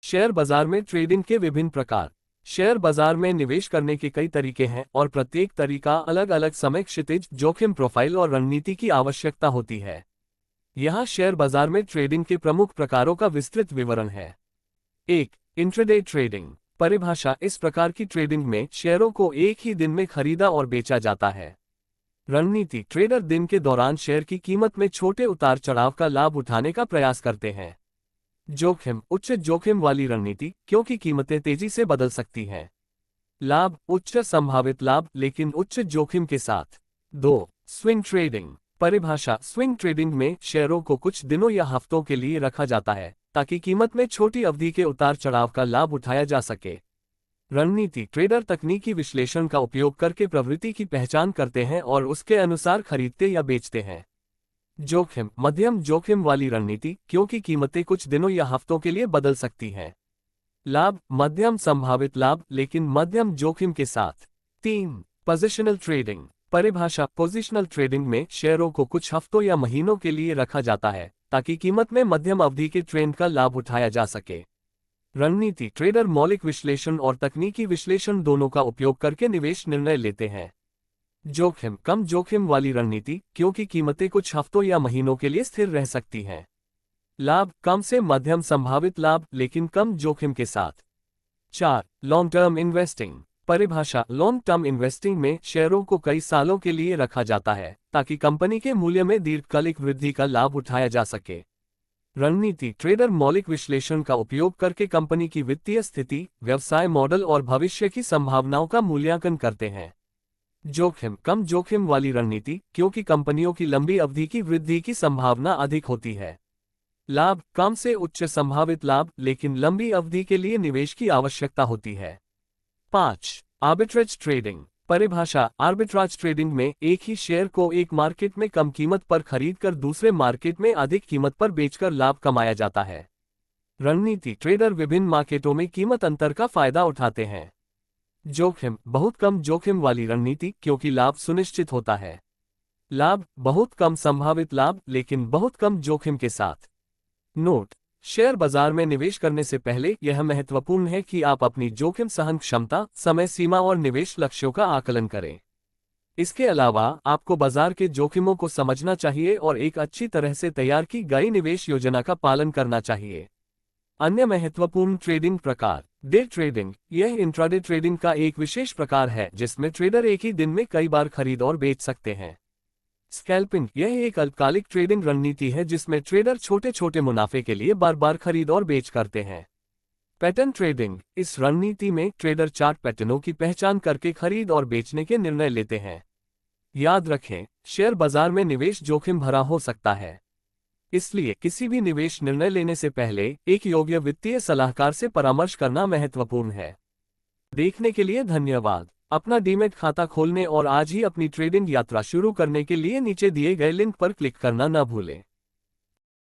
Share बाजार में trading के विभिन्न प्रकार। शेयर बाजार में निवेश करने के कई तरीके हैं और प्रत्येक तरीका अलग अलग समय क्षितिज, जोखिम प्रोफाइल और रणनीति की आवश्यकता होती है। यहाँ शेयर बाजार में ट्रेडिंग के प्रमुख प्रकारों का विस्तृत विवरण है। 1. Intraday trading. परिभाषा: इस प्रकार की ट्रेडिंग में शेयरों को एक ही दिन में खरीदा और बेचा जाता है। रणनीति: ट्रेडर दिन के दौरान शेयर की कीमत में छोटे उतार चढ़ाव का लाभ उठाने का प्रयास करते हैं। जोखिम: उच्च जोखिम वाली रणनीति, क्योंकि कीमतें तेजी से बदल सकती हैं। लाभ: उच्च संभावित लाभ लेकिन उच्च जोखिम के साथ। 2. Swing trading. परिभाषा: स्विंग ट्रेडिंग में शेयरों को कुछ दिनों या हफ्तों के लिए रखा जाता है ताकि कीमत में छोटी अवधि के उतार चढ़ाव का लाभ उठाया जा सके। रणनीति: ट्रेडर तकनीकी विश्लेषण का उपयोग करके प्रवृत्ति की पहचान करते हैं और उसके अनुसार खरीदते या बेचते हैं। जोखिम: मध्यम जोखिम वाली रणनीति, क्योंकि कीमतें कुछ दिनों या हफ्तों के लिए बदल सकती हैं। लाभ: मध्यम संभावित लाभ लेकिन मध्यम जोखिम के साथ। 3. Positional trading. परिभाषा: पोजिशनल ट्रेडिंग में शेयरों को कुछ हफ्तों या महीनों के लिए रखा जाता है ताकि कीमत में मध्यम अवधि के ट्रेंड का लाभ उठाया जा सके। रणनीति: ट्रेडर मौलिक विश्लेषण और तकनीकी विश्लेषण दोनों का उपयोग करके निवेश निर्णय लेते हैं। जोखिम: कम जोखिम वाली रणनीति, क्योंकि कीमतें कुछ हफ्तों या महीनों के लिए स्थिर रह सकती हैं। लाभ: कम से मध्यम संभावित लाभ लेकिन कम जोखिम के साथ। 4. Long term investing. परिभाषा: लॉन्ग टर्म इन्वेस्टिंग में शेयरों को कई सालों के लिए रखा जाता है ताकि कंपनी के मूल्य में दीर्घकालिक वृद्धि का लाभ उठाया जा सके। रणनीति: ट्रेडर मौलिक विश्लेषण का उपयोग करके कंपनी की वित्तीय स्थिति, व्यवसाय मॉडल और भविष्य की संभावनाओं का मूल्यांकन करते हैं। जोखिम: कम जोखिम वाली रणनीति, क्योंकि कंपनियों की लंबी अवधि की वृद्धि की संभावना अधिक होती है। लाभ: कम से उच्च संभावित लाभ लेकिन लंबी अवधि के लिए निवेश की आवश्यकता होती है। 5. Arbitrage trading. परिभाषा: आर्बिट्राज ट्रेडिंग में एक ही शेयर को एक मार्केट में कम कीमत पर खरीदकर दूसरे मार्केट में अधिक कीमत पर बेचकर लाभ कमाया जाता है। रणनीति: ट्रेडर विभिन्न मार्केटों में कीमत अंतर का फायदा उठाते हैं। जोखिम: बहुत कम जोखिम वाली रणनीति, क्योंकि लाभ सुनिश्चित होता है। लाभ: बहुत कम संभावित लाभ लेकिन बहुत कम जोखिम के साथ। नोट: शेयर बाजार में निवेश करने से पहले यह महत्वपूर्ण है कि आप अपनी जोखिम सहन क्षमता, समय सीमा और निवेश लक्ष्यों का आकलन करें। इसके अलावा आपको बाजार के जोखिमों को समझना चाहिए और एक अच्छी तरह से तैयार की गई निवेश योजना का पालन करना चाहिए। अन्य महत्वपूर्ण ट्रेडिंग प्रकार। Day trading. यह इंट्राडे ट्रेडिंग का एक विशेष प्रकार है जिसमें ट्रेडर एक ही दिन में कई बार खरीद और बेच सकते हैं। स्कैल्पिंग। यह एक अल्पकालिक ट्रेडिंग रणनीति है जिसमें ट्रेडर छोटे छोटे मुनाफे के लिए बार बार खरीद और बेच करते हैं। Pattern trading. इस रणनीति में ट्रेडर चार्ट पैटर्नों की पहचान करके खरीद और बेचने के निर्णय लेते हैं। याद रखें, शेयर बाजार में निवेश जोखिम भरा हो सकता है, इसलिए किसी भी निवेश निर्णय लेने से पहले एक योग्य वित्तीय सलाहकार से परामर्श करना महत्वपूर्ण है। देखने के लिए धन्यवाद। अपना डीमैट खाता खोलने और आज ही अपनी ट्रेडिंग यात्रा शुरू करने के लिए नीचे दिए गए लिंक पर क्लिक करना न भूलें।